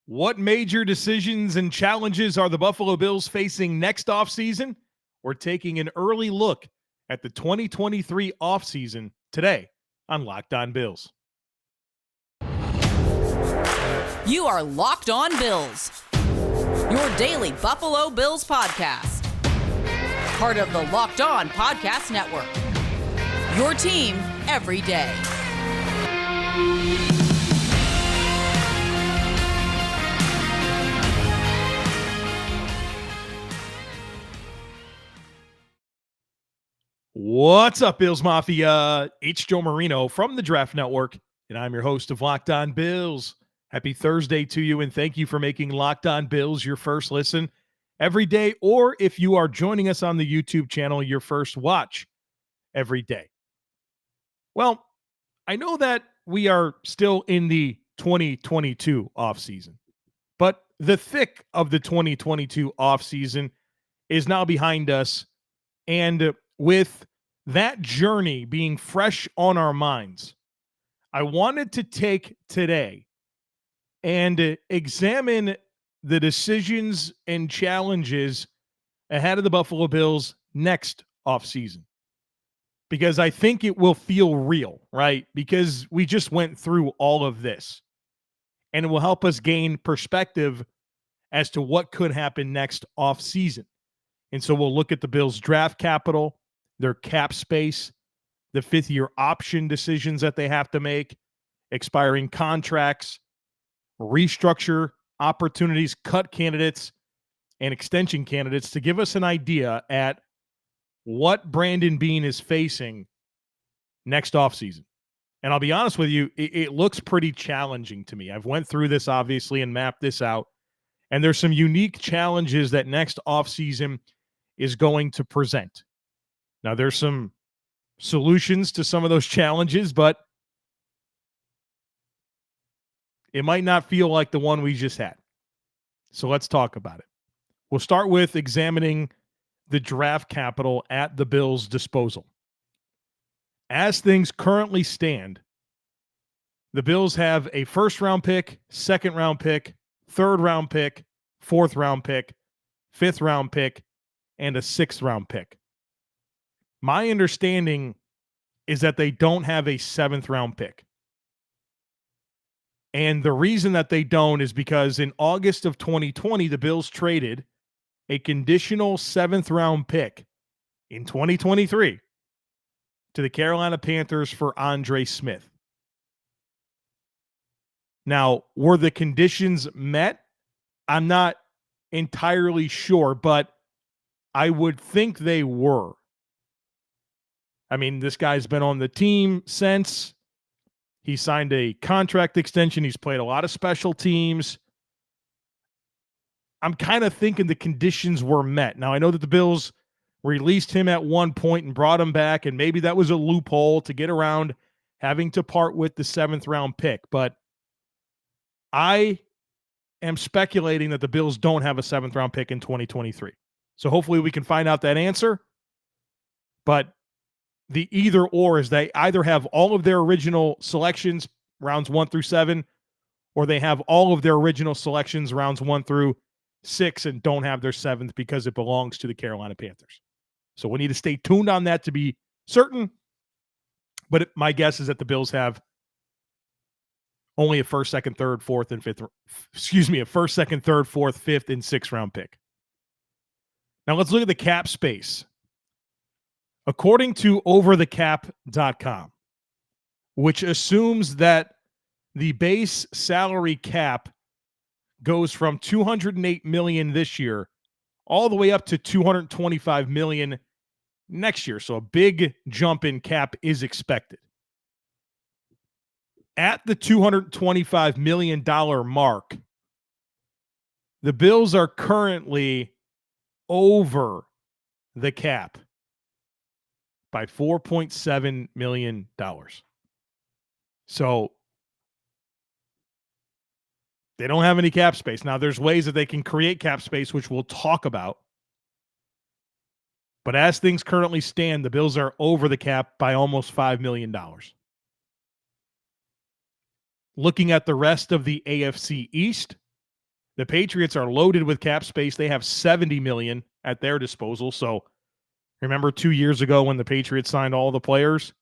What major decisions and challenges are the Buffalo Bills facing next offseason? We're taking an early look at the 2023 offseason today on Locked On Bills. You are Locked On Bills, your daily Buffalo Bills podcast. Part of the Locked On Podcast Network, your team every day. What's up, Bills Mafia? It's Joe Marino from the Draft Network, and I'm your host of Locked On Bills. Happy Thursday to you, and thank you for making Locked On Bills your first listen every day, or if you are joining us on the YouTube channel, your first watch every day. Well, I know that we are still in the 2022 offseason, but the thick of the 2022 offseason is now behind us, and with that journey being fresh on our minds, I wanted to take today and examine the decisions and challenges ahead of the Buffalo Bills next offseason, because I think it will feel real, right? Because we just went through all of this, and it will help us gain perspective as to what could happen next offseason. And so we'll look at the Bills' draft capital, their cap space, the fifth-year option decisions that they have to make, expiring contracts, restructure opportunities, cut candidates, and extension candidates to give us an idea at what Brandon Beane is facing next offseason. And I'll be honest with you, it looks pretty challenging to me. I've went through this, obviously, and mapped this out. And there's some unique challenges that next offseason is going to present. Now, there's some solutions to some of those challenges, but it might not feel like the one we just had. So let's talk about it. We'll start with examining the draft capital at the Bills' disposal. As things currently stand, the Bills have a first-round pick, second-round pick, third-round pick, fourth-round pick, fifth-round pick, and a sixth-round pick. My understanding is that they don't have a seventh-round pick. And the reason that they don't is because in August of 2020, the Bills traded a conditional seventh-round pick in 2023 to the Carolina Panthers for Andre Smith. Now, were the conditions met? I'm not entirely sure, but I would think they were. I mean, this guy's been on the team since. He signed a contract extension. He's played a lot of special teams. I'm kind of thinking the conditions were met. Now, I know that the Bills released him at one point and brought him back, and maybe that was a loophole to get around having to part with the seventh-round pick. But I am speculating that the Bills don't have a seventh-round pick in 2023. So hopefully we can find out that answer. But the either or is they either have all of their original selections, rounds 1 through 7, or they have all of their original selections, rounds 1 through 6, and don't have their seventh because it belongs to the Carolina Panthers. So we need to stay tuned on that to be certain. But my guess is that the Bills have only a first, second, third, fourth, and fifth. A first, second, third, fourth, fifth, and sixth round pick. Now let's look at the cap space. According to overthecap.com, which assumes that the base salary cap goes from $208 million this year all the way up to $225 million next year. So a big jump in cap is expected. At the $225 million mark, the Bills are currently over the cap by $4.7 million. So they don't have any cap space. Now, there's ways that they can create cap space, which we'll talk about. But as things currently stand, the Bills are over the cap by almost $5 million. Looking at the rest of the AFC East, The Patriots are loaded with cap space. They have $70 million at their disposal. So remember 2 years ago when the Patriots signed all the players?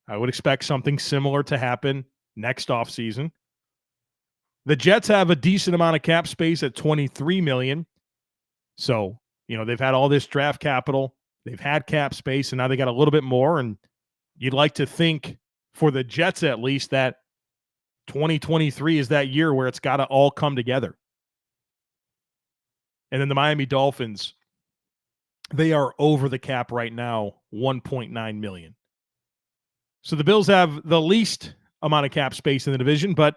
I would expect something similar to happen next offseason. The Jets have a decent amount of cap space at $23 million. So, they've had all this draft capital. They've had cap space, and now they got a little bit more. And you'd like to think, for the Jets at least, that 2023 is that year where it's got to all come together. And then the Miami Dolphins, they are over the cap right now, $1.9 million. So the Bills have the least amount of cap space in the division, but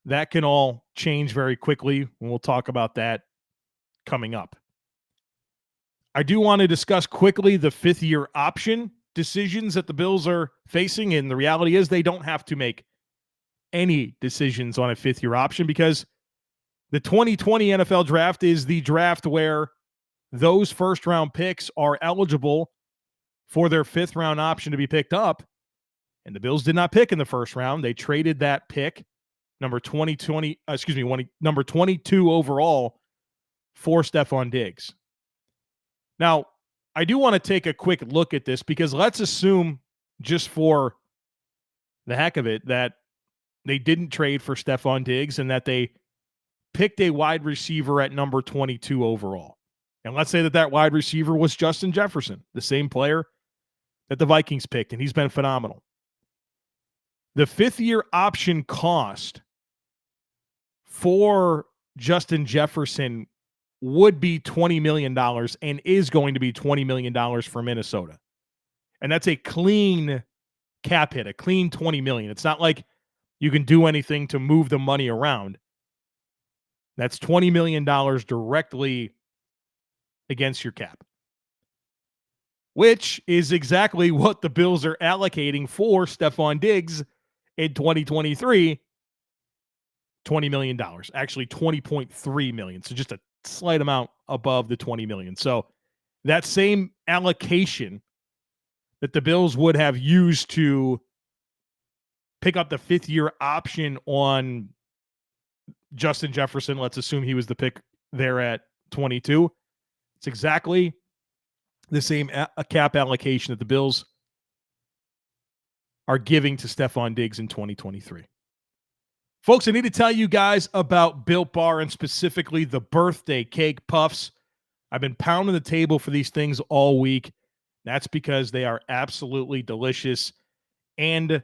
that can all change very quickly, and we'll talk about that coming up. I do want to discuss quickly the fifth-year option decisions that the Bills are facing, and the reality is they don't have to make any decisions on a fifth-year option because the 2020 NFL draft is the draft where those first-round picks are eligible for their fifth-round option to be picked up, and the Bills did not pick in the first round. They traded that pick, number 22 overall, for Stefon Diggs. Now, I do want to take a quick look at this because let's assume, just for the heck of it, that they didn't trade for Stefon Diggs and that they picked a wide receiver at number 22 overall. And let's say that wide receiver was Justin Jefferson, the same player that the Vikings picked, and he's been phenomenal. The fifth-year option cost for Justin Jefferson would be $20 million and is going to be $20 million for Minnesota. And that's a clean cap hit, a clean $20 million. It's not like you can do anything to move the money around. That's $20 million directly against your cap, which is exactly what the Bills are allocating for Stefon Diggs in 2023. $20 million, actually $20.3 million. So just a slight amount above the $20 million. So that same allocation that the Bills would have used to pick up the fifth-year option on Justin Jefferson, let's assume he was the pick there at 22. It's exactly the same cap allocation that the Bills are giving to Stefon Diggs in 2023. Folks, I need to tell you guys about Built Bar and specifically the birthday cake puffs. I've been pounding the table for these things all week. That's because they are absolutely delicious. And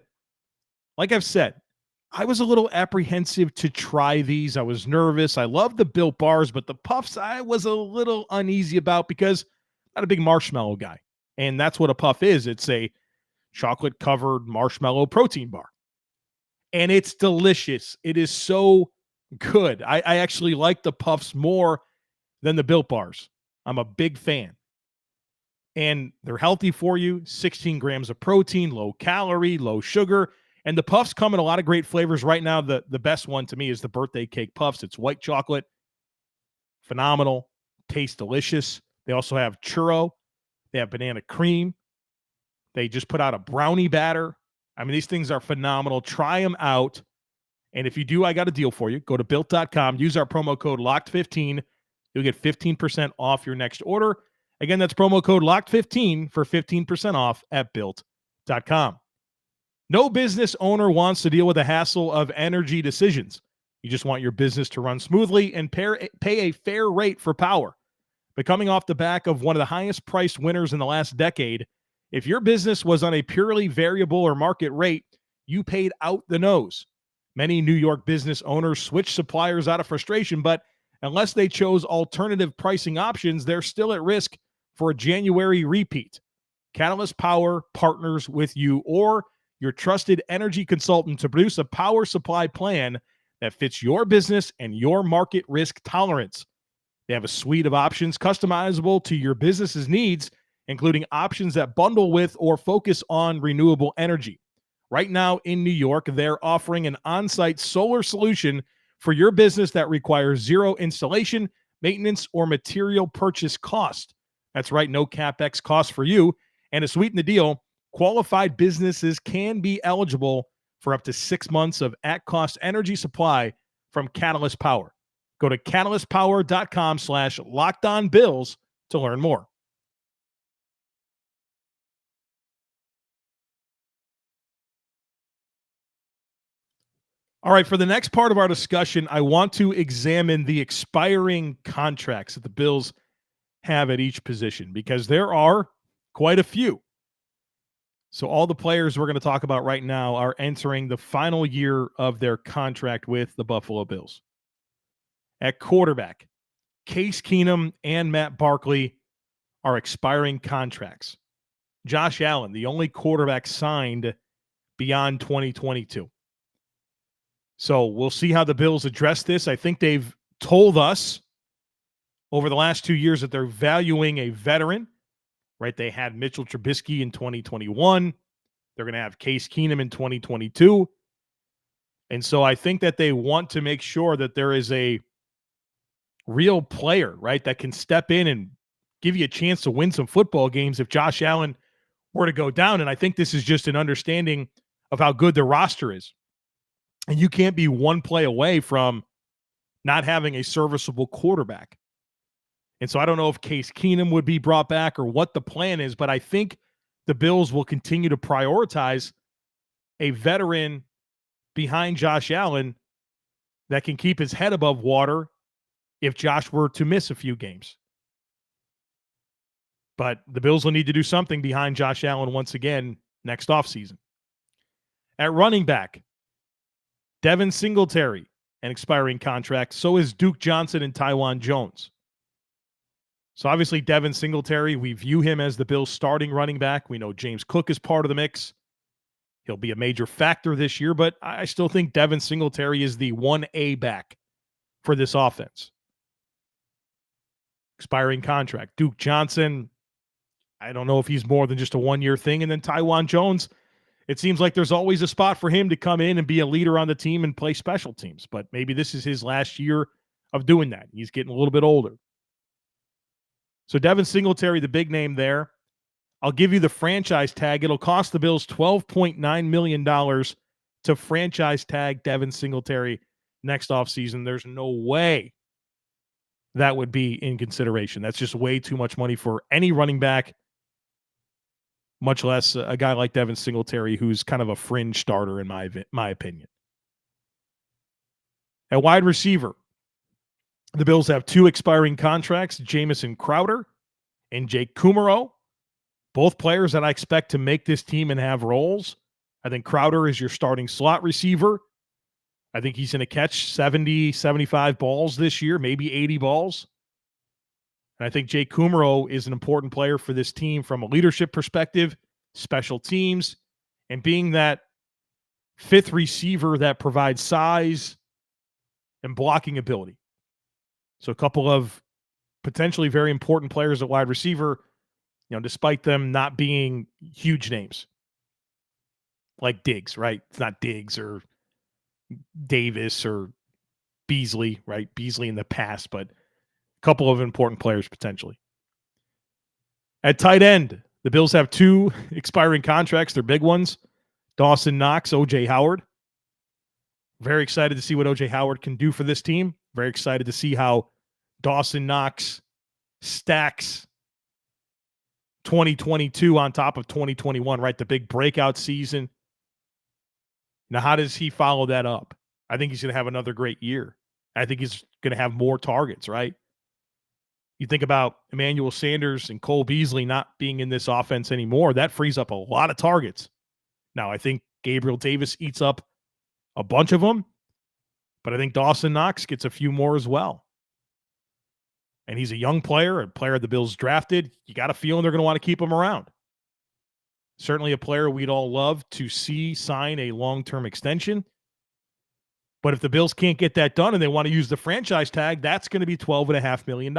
like I've said, I was a little apprehensive to try these. I was nervous. I love the Built Bars, but the puffs I was a little uneasy about because I'm not a big marshmallow guy. And that's what a puff is. It's a chocolate-covered marshmallow protein bar. And it's delicious. It is so good. I actually like the puffs more than the Built Bars. I'm a big fan. And they're healthy for you. 16 grams of protein, low calorie, low sugar. And the puffs come in a lot of great flavors. Right now, the best one to me is the birthday cake puffs. It's white chocolate. Phenomenal. Tastes delicious. They also have churro. They have banana cream. They just put out a brownie batter. I mean, these things are phenomenal. Try them out. And if you do, I got a deal for you. Go to Built.com. Use our promo code LOCKED15. You'll get 15% off your next order. Again, that's promo code LOCKED15 for 15% off at Built.com. No business owner wants to deal with the hassle of energy decisions. You just want your business to run smoothly and pay a fair rate for power. But coming off the back of one of the highest priced winners in the last decade, if your business was on a purely variable or market rate, you paid out the nose. Many New York business owners switch suppliers out of frustration, but unless they chose alternative pricing options, they're still at risk for a January repeat. Catalyst Power partners with you or your trusted energy consultant to produce a power supply plan that fits your business and your market risk tolerance. They have a suite of options customizable to your business's needs, including options that bundle with or focus on renewable energy. Right now in New York, they're offering an on-site solar solution for your business that requires zero installation, maintenance, or material purchase cost. That's right, no CapEx cost for you. And to sweeten the deal, qualified businesses can be eligible for up to 6 months of at-cost energy supply from Catalyst Power. Go to catalystpower.com/LockedOnBills to learn more. All right, for the next part of our discussion, I want to examine the expiring contracts that the Bills have at each position because there are quite a few. So all the players we're going to talk about right now are entering the final year of their contract with the Buffalo Bills. At quarterback, Case Keenum and Matt Barkley are expiring contracts. Josh Allen, the only quarterback signed beyond 2022. So we'll see how the Bills address this. I think they've told us over the last 2 years that they're valuing a veteran, right? They had Mitchell Trubisky in 2021. They're going to have Case Keenum in 2022. And so I think that they want to make sure that there is a real player, right, that can step in and give you a chance to win some football games if Josh Allen were to go down. And I think this is just an understanding of how good the roster is. And you can't be one play away from not having a serviceable quarterback. And so I don't know if Case Keenum would be brought back or what the plan is, but I think the Bills will continue to prioritize a veteran behind Josh Allen that can keep his head above water if Josh were to miss a few games. But the Bills will need to do something behind Josh Allen once again next offseason. At running back, Devin Singletary, an expiring contract. So is Duke Johnson and Tywan Jones. So obviously Devin Singletary, we view him as the Bills' starting running back. We know James Cook is part of the mix. He'll be a major factor this year, but I still think Devin Singletary is the 1A back for this offense. Expiring contract. Duke Johnson, I don't know if he's more than just a one-year thing. And then Tywan Jones, it seems like there's always a spot for him to come in and be a leader on the team and play special teams. But maybe this is his last year of doing that. He's getting a little bit older. So Devin Singletary, the big name there. I'll give you the franchise tag. It'll cost the Bills $12.9 million to franchise tag Devin Singletary next offseason. There's no way that would be in consideration. That's just way too much money for any running back, much less a guy like Devin Singletary, who's kind of a fringe starter in my opinion. At wide receiver, the Bills have two expiring contracts, Jamison Crowder and Jake Kumaro. Both players that I expect to make this team and have roles. I think Crowder is your starting slot receiver. I think he's going to catch 70, 75 balls this year, maybe 80 balls. And I think Jake Kumaro is an important player for this team from a leadership perspective, special teams, and being that fifth receiver that provides size and blocking ability. So a couple of potentially very important players at wide receiver, despite them not being huge names. Like Diggs, right? It's not Diggs or Davis or Beasley, right? Beasley in the past, but a couple of important players potentially. At tight end, the Bills have two expiring contracts. They're big ones. Dawson Knox, O.J. Howard. Very excited to see what O.J. Howard can do for this team. Very excited to see how Dawson Knox stacks 2022 on top of 2021, right? The big breakout season. Now, how does he follow that up? I think he's going to have another great year. I think he's going to have more targets, right? You think about Emmanuel Sanders and Cole Beasley not being in this offense anymore. That frees up a lot of targets. Now, I think Gabriel Davis eats up a bunch of them, but I think Dawson Knox gets a few more as well. And he's a young player, a player the Bills drafted. You got a feeling they're going to want to keep him around. Certainly a player we'd all love to see sign a long-term extension. But if the Bills can't get that done and they want to use the franchise tag, that's going to be $12.5 million.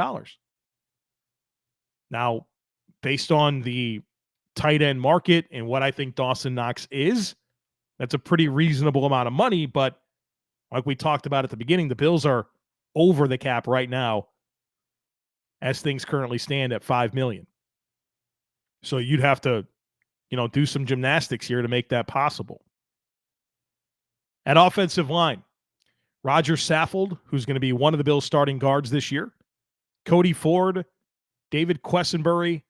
Now, based on the tight end market and what I think Dawson Knox is, that's a pretty reasonable amount of money. But like we talked about at the beginning, the Bills are over the cap right now as things currently stand at $5 million. So you'd have to, do some gymnastics here to make that possible. At offensive line, Roger Saffold, who's going to be one of the Bills' starting guards this year, Cody Ford, David Quessenberry,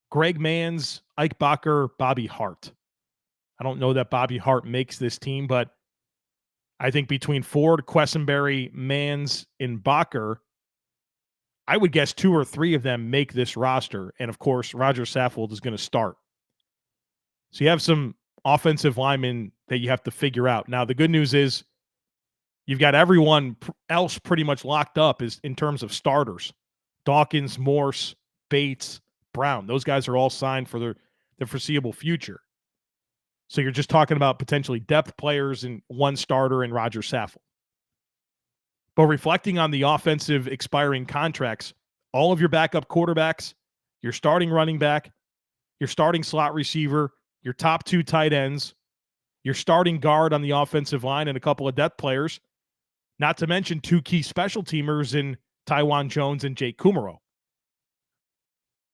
Greg Manns, Ike Bacher, Bobby Hart. I don't know that Bobby Hart makes this team, but I think between Ford, Quessenberry, Manns, and Bacher, I would guess 2 or 3 of them make this roster. And, of course, Roger Saffold is going to start. So you have some offensive linemen that you have to figure out. Now, the good news is you've got everyone else pretty much locked up is in terms of starters. Dawkins, Morse, Bates, Brown. Those guys are all signed for the foreseeable future. So you're just talking about potentially depth players and one starter in Roger Saffold. But reflecting on the offensive expiring contracts, all of your backup quarterbacks, your starting running back, your starting slot receiver, your top 2 tight ends, your starting guard on the offensive line, and a couple of depth players, not to mention 2 key special teamers in Taiwan Jones and Jake Kumaro.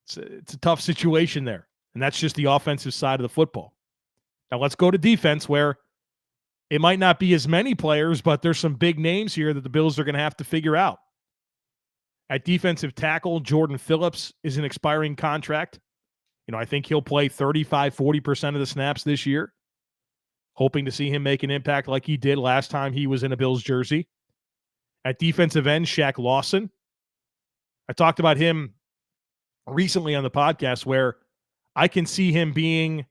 It's a tough situation there, and that's just the offensive side of the football. Now let's go to defense, where it might not be as many players, but there's some big names here that the Bills are going to have to figure out. At defensive tackle, Jordan Phillips is an expiring contract. I think he'll play 35-40% of the snaps this year. Hoping to see him make an impact like he did last time he was in a Bills jersey. At defensive end, Shaq Lawson. I talked about him recently on the podcast, where I can see him being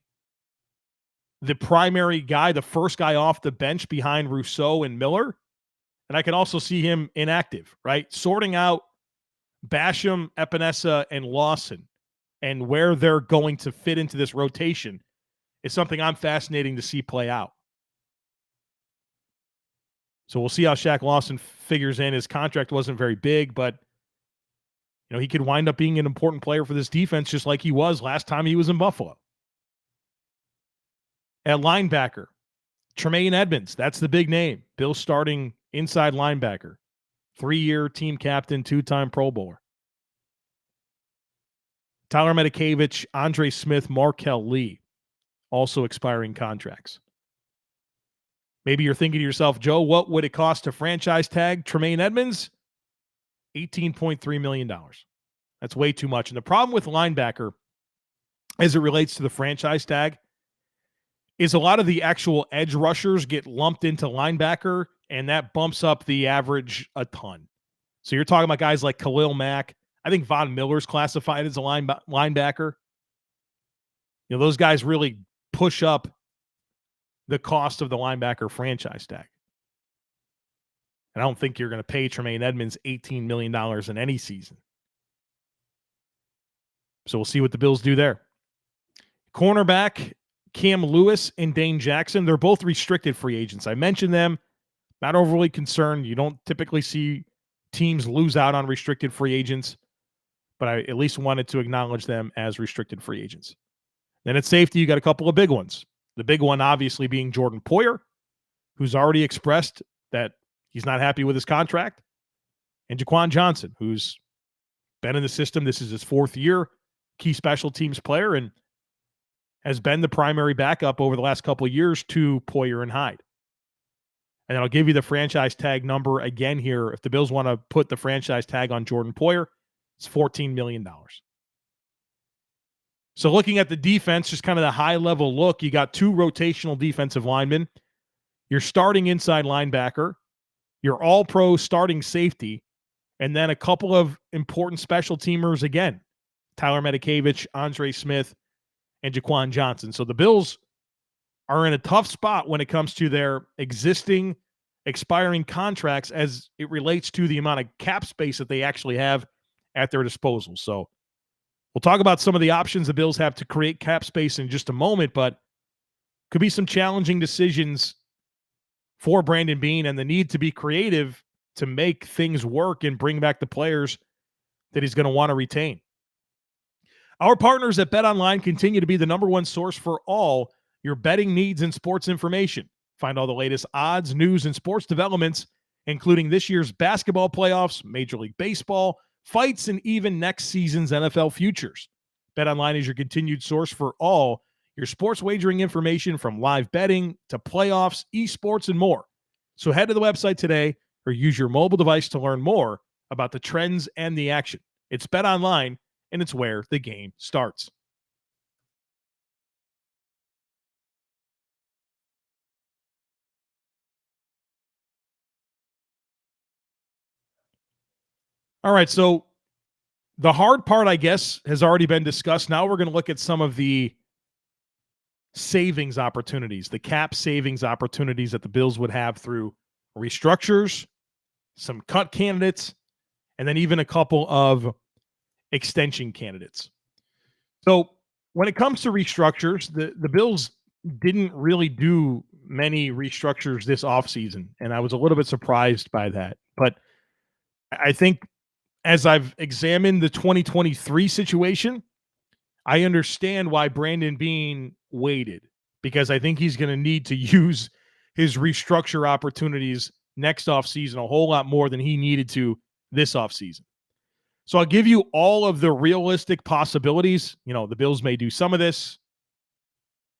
the primary guy, the first guy off the bench behind Rousseau and Miller. And I can also see him inactive, right? Sorting out Basham, Epinesa, and Lawson and where they're going to fit into this rotation is something I'm fascinating to see play out. So we'll see how Shaq Lawson figures in. His contract wasn't very big, but he could wind up being an important player for this defense, just like he was last time he was in Buffalo. At linebacker, Tremaine Edmonds. That's the big name. Bill's starting inside linebacker. 3-year team captain, 2-time Pro Bowler. Tyler Medikevich, Andre Smith, Markel Lee. Also expiring contracts. Maybe you're thinking to yourself, Joe, what would it cost to franchise tag Tremaine Edmonds? $18.3 million. That's way too much. And the problem with linebacker, as it relates to the franchise tag, is a lot of the actual edge rushers get lumped into linebacker, and that bumps up the average a ton. So you're talking about guys like Khalil Mack. I think Von Miller's classified as a linebacker. Those guys really push up the cost of the linebacker franchise tag. And I don't think you're going to pay Tremaine Edmonds $18 million in any season. So we'll see what the Bills do there. Cornerback, Cam Lewis and Dane Jackson, they're both restricted free agents. I mentioned them, not overly concerned. You don't typically see teams lose out on restricted free agents, but I at least wanted to acknowledge them as restricted free agents. Then at safety, you got a couple of big ones. The big one obviously being Jordan Poyer, who's already expressed that he's not happy with his contract, and Jaquan Johnson, who's been in the system. This is his 4th year, key special teams player, and has been the primary backup over the last couple of years to Poyer and Hyde. And I'll give you the franchise tag number again here. If the Bills want to put the franchise tag on Jordan Poyer, it's $14 million. So looking at the defense, just kind of the high-level look, you got 2 rotational defensive linemen, your starting inside linebacker, your all-pro starting safety, and then a couple of important special teamers again, Tyler Medikevich, Andre Smith, and Jaquan Johnson. So the Bills are in a tough spot when it comes to their existing expiring contracts as it relates to the amount of cap space that they actually have at their disposal. So we'll talk about some of the options the Bills have to create cap space in just a moment, but could be some challenging decisions for Brandon Beane and the need to be creative to make things work and bring back the players that he's going to want to retain. Our partners at BetOnline continue to be the #1 source for all your betting needs and sports information. Find all the latest odds, news, and sports developments, including this year's basketball playoffs, Major League Baseball, fights, and even next season's NFL futures. BetOnline is your continued source for all your sports wagering information, from live betting to playoffs, esports, and more. So head to the website today or use your mobile device to learn more about the trends and the action. It's Bet Online, and it's where the game starts. All right, so the hard part, I guess, has already been discussed. Now we're going to look at some of the savings opportunities, the cap savings opportunities that the Bills would have through restructures, some cut candidates, and then even a couple of extension candidates. So when it comes to restructures, the Bills didn't really do many restructures this offseason, and I was a little bit surprised by that. But I think as I've examined the 2023 situation, I understand why Brandon Beane waited, because I think he's going to need to use his restructure opportunities next offseason a whole lot more than he needed to this offseason. So I'll give you all of the realistic possibilities. You know, the Bills may do some of this.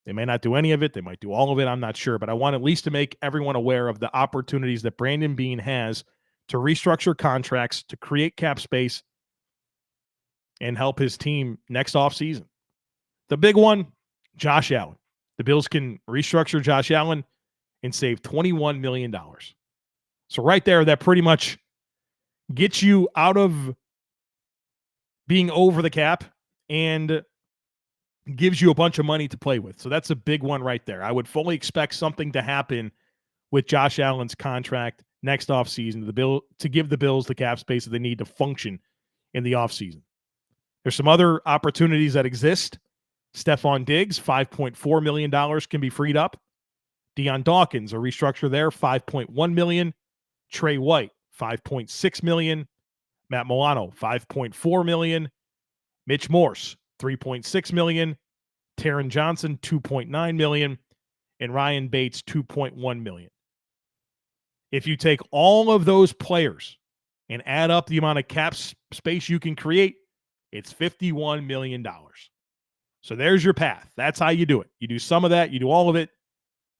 They may not do any of it. They might do all of it. I'm not sure. But I want at least to make everyone aware of the opportunities that Brandon Beane has to restructure contracts, to create cap space, and help his team next offseason. The big one, Josh Allen. The Bills can restructure Josh Allen and save $21 million. So right there, that pretty much gets you out of being over the cap and gives you a bunch of money to play with. So that's a big one right there. I would fully expect something to happen with Josh Allen's contract next offseason to give the Bills the cap space that they need to function in the offseason. There's some other opportunities that exist. Stefon Diggs, $5.4 million can be freed up. Deion Dawkins, a restructure there, $5.1 million. Trey White, $5.6 million. Matt Milano, $5.4 million. Mitch Morse, $3.6 million. Taron Johnson, $2.9 million. And Ryan Bates, $2.1 million. If you take all of those players and add up the amount of cap space you can create, it's $51 million. So there's your path. That's how you do it. You do some of that, you do all of it,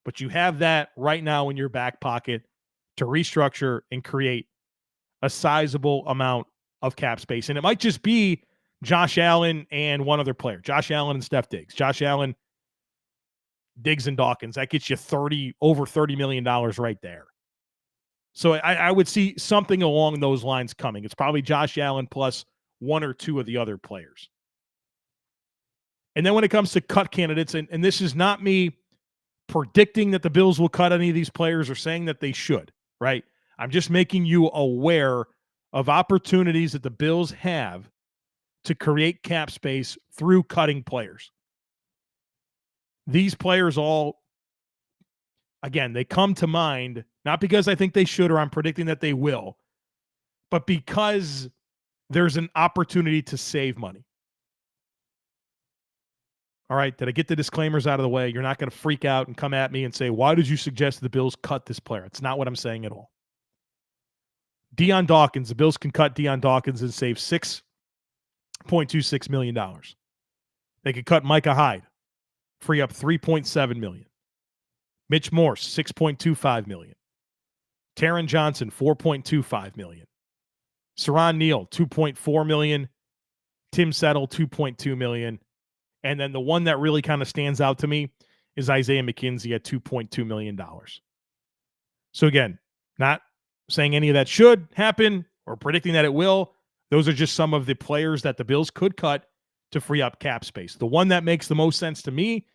but you have that right now in your back pocket to restructure and create a sizable amount of cap space. And it might just be Josh Allen and one other player, Josh Allen and Steph Diggs. Josh Allen, Diggs, and Dawkins. That gets you over $30 million right there. So I would see something along those lines coming. It's probably Josh Allen plus one or two of the other players. And then when it comes to cut candidates, and this is not me predicting that the Bills will cut any of these players or saying that they should, right? I'm just making you aware of opportunities that the Bills have to create cap space through cutting players. These players all, again, they come to mind, not because I think they should or I'm predicting that they will, but because there's an opportunity to save money. All right, did I get the disclaimers out of the way? You're not going to freak out and come at me and say, why did you suggest the Bills cut this player? It's not what I'm saying at all. Deion Dawkins, the Bills can cut Deion Dawkins and save $6.26 million. They could cut Micah Hyde, free up $3.7 million. Mitch Morse, $6.25 million. Taron Johnson, $4.25 million. Saran Neal, $2.4 million. Tim Settle, $2.2 million. And then the one that really kind of stands out to me is Isaiah McKenzie at $2.2 million. So again, not saying any of that should happen or predicting that it will. Those are just some of the players that the Bills could cut to free up cap space. The one that makes the most sense to me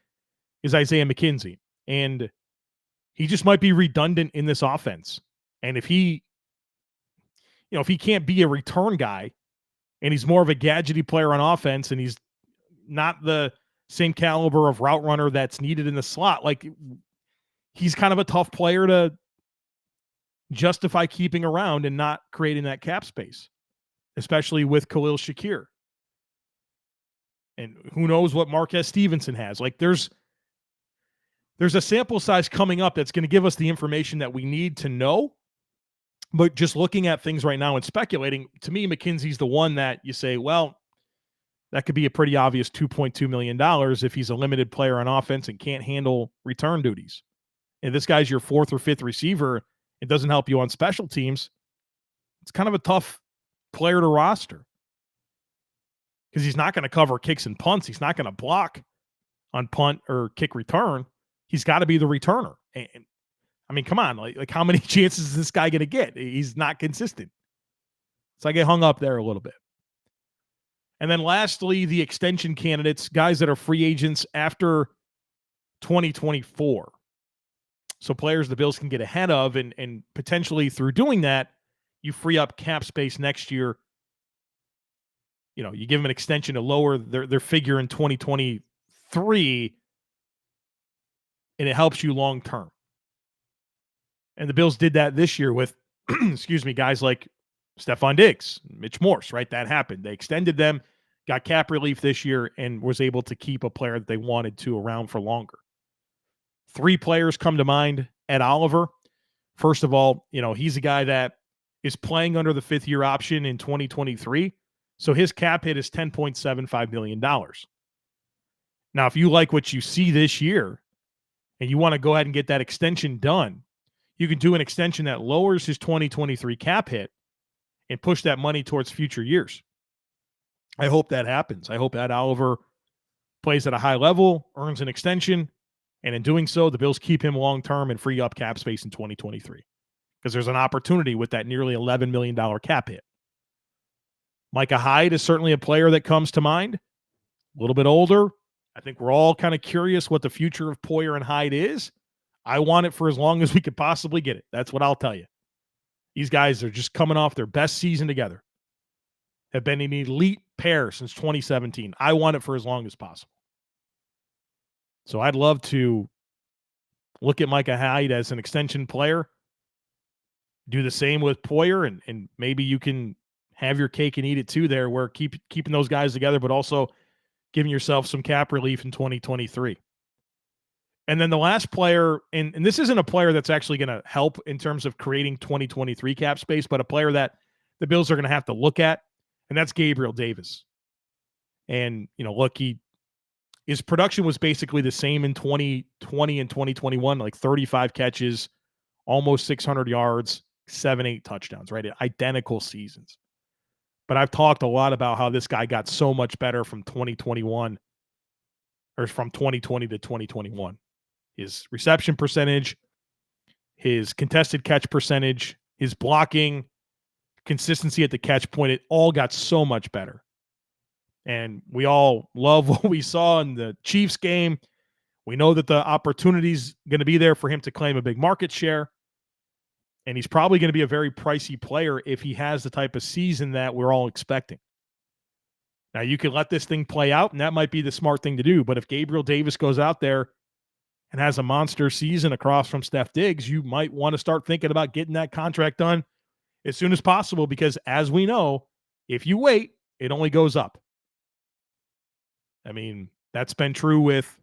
is Isaiah McKenzie. And he just might be redundant in this offense. And if he can't be a return guy and he's more of a gadgety player on offense and he's not the same caliber of route runner that's needed in the slot, like he's kind of a tough player to justify keeping around and not creating that cap space, especially with Khalil Shakir. And who knows what Marquez Stevenson has. Like there's a sample size coming up that's going to give us the information that we need to know. But just looking at things right now and speculating, to me, McKenzie's the one that you say, well, that could be a pretty obvious $2.2 million if he's a limited player on offense and can't handle return duties. And this guy's your fourth or fifth receiver, It doesn't help you on special teams. It's kind of a tough player to roster because he's not going to cover kicks and punts. He's not going to block on punt or kick return. He's got to be the returner. And I mean, come on, like how many chances is this guy going to get? He's not consistent. So I get hung up there a little bit. And then lastly, the extension candidates, guys that are free agents after 2024. So players the Bills can get ahead of, and potentially through doing that, you free up cap space next year. You know, you give them an extension to lower their figure in 2023, and it helps you long term. And the Bills did that this year with, excuse me, guys like Stefon Diggs, Mitch Morse, right? That happened. They extended them, got cap relief this year, and was able to keep a player that they wanted to around for longer. 3 players come to mind. Ed Oliver. First of all, you know, he's a guy that is playing under the 5th-year option in 2023. So his cap hit is $10.75 million. Now, if you like what you see this year and you want to go ahead and get that extension done, you can do an extension that lowers his 2023 cap hit and push that money towards future years. I hope that happens. I hope that Oliver plays at a high level, earns an extension, and in doing so, the Bills keep him long-term and free up cap space in 2023 because there's an opportunity with that nearly $11 million cap hit. Micah Hyde is certainly a player that comes to mind. A little bit older. I think we're all kind of curious what the future of Poyer and Hyde is. I want it for as long as we could possibly get it. That's what I'll tell you. These guys are just coming off their best season together. Have been an elite pair since 2017. I want it for as long as possible. So I'd love to look at Micah Hyde as an extension player. Do the same with Poyer, and maybe you can have your cake and eat it too there, where keeping those guys together, but also giving yourself some cap relief in 2023. And then the last player, and this isn't a player that's actually going to help in terms of creating 2023 cap space, but a player that the Bills are going to have to look at, and that's Gabriel Davis. And, you know, look, his production was basically the same in 2020 and 2021, like 35 catches, almost 600 yards, 7-8 touchdowns, right? Identical seasons. But I've talked a lot about how this guy got so much better from 2021 or from 2020 to 2021. His reception percentage, his contested catch percentage, his blocking, consistency at the catch point, it all got so much better. And we all love what we saw in the Chiefs game. We know that the opportunity's going to be there for him to claim a big market share. And he's probably going to be a very pricey player if he has the type of season that we're all expecting. Now, you can let this thing play out, and that might be the smart thing to do. But if Gabriel Davis goes out there and has a monster season across from Steph Diggs, you might want to start thinking about getting that contract done as soon as possible because, as we know, if you wait, it only goes up. I mean, that's been true with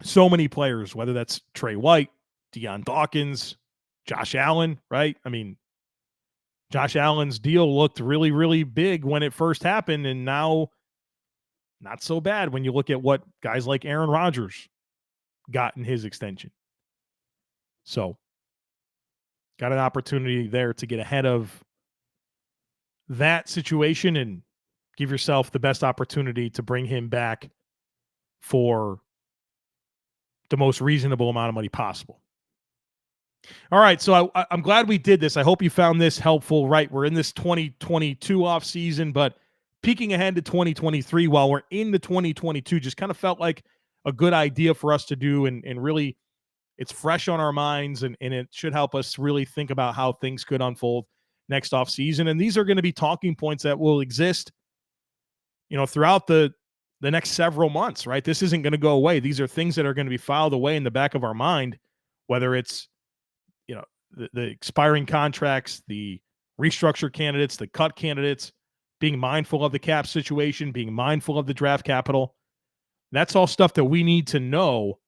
so many players, whether that's Trey White, Deion Dawkins, Josh Allen, right? I mean, Josh Allen's deal looked really, really big when it first happened, and now not so bad when you look at what guys like Aaron Rodgers got in his extension. So, got an opportunity there to get ahead of that situation and give yourself the best opportunity to bring him back for the most reasonable amount of money possible. All right, so I'm glad we did this. I hope you found this helpful. Right, we're in this 2022 off season, but peeking ahead to 2023 while we're in the 2022 just kind of felt like a good idea for us to do, and really it's fresh on our minds, and it should help us really think about how things could unfold next off season. And these are going to be talking points that will exist, you know, throughout the next several months, right? This isn't going to go away. These are things that are going to be filed away in the back of our mind, whether it's, you know, the expiring contracts, the restructure candidates, the cut candidates, being mindful of the cap situation, being mindful of the draft capital. That's all stuff that we need to know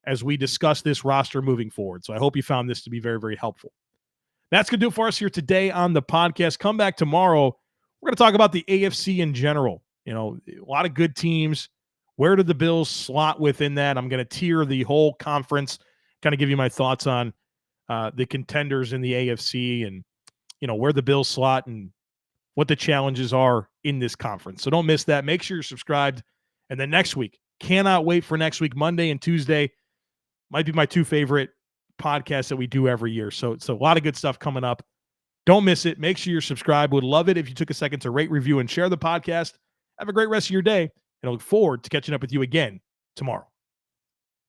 as we discuss this roster moving forward. So I hope you found this to be very, very helpful. That's going to do it for us here today on the podcast. Come back tomorrow. We're going to talk about the AFC in general. You know, a lot of good teams. Where did the Bills slot within that? I'm going to tier the whole conference, kind of give you my thoughts on the contenders in the AFC and, where the Bills slot and what the challenges are in this conference. So don't miss that. Make sure you're subscribed. And then next week, cannot wait for next week. Monday and Tuesday might be my two favorite podcasts that we do every year. So it's a lot of good stuff coming up. Don't miss it. Make sure you're subscribed. Would love it if you took a second to rate, review, and share the podcast. Have a great rest of your day, and I look forward to catching up with you again tomorrow.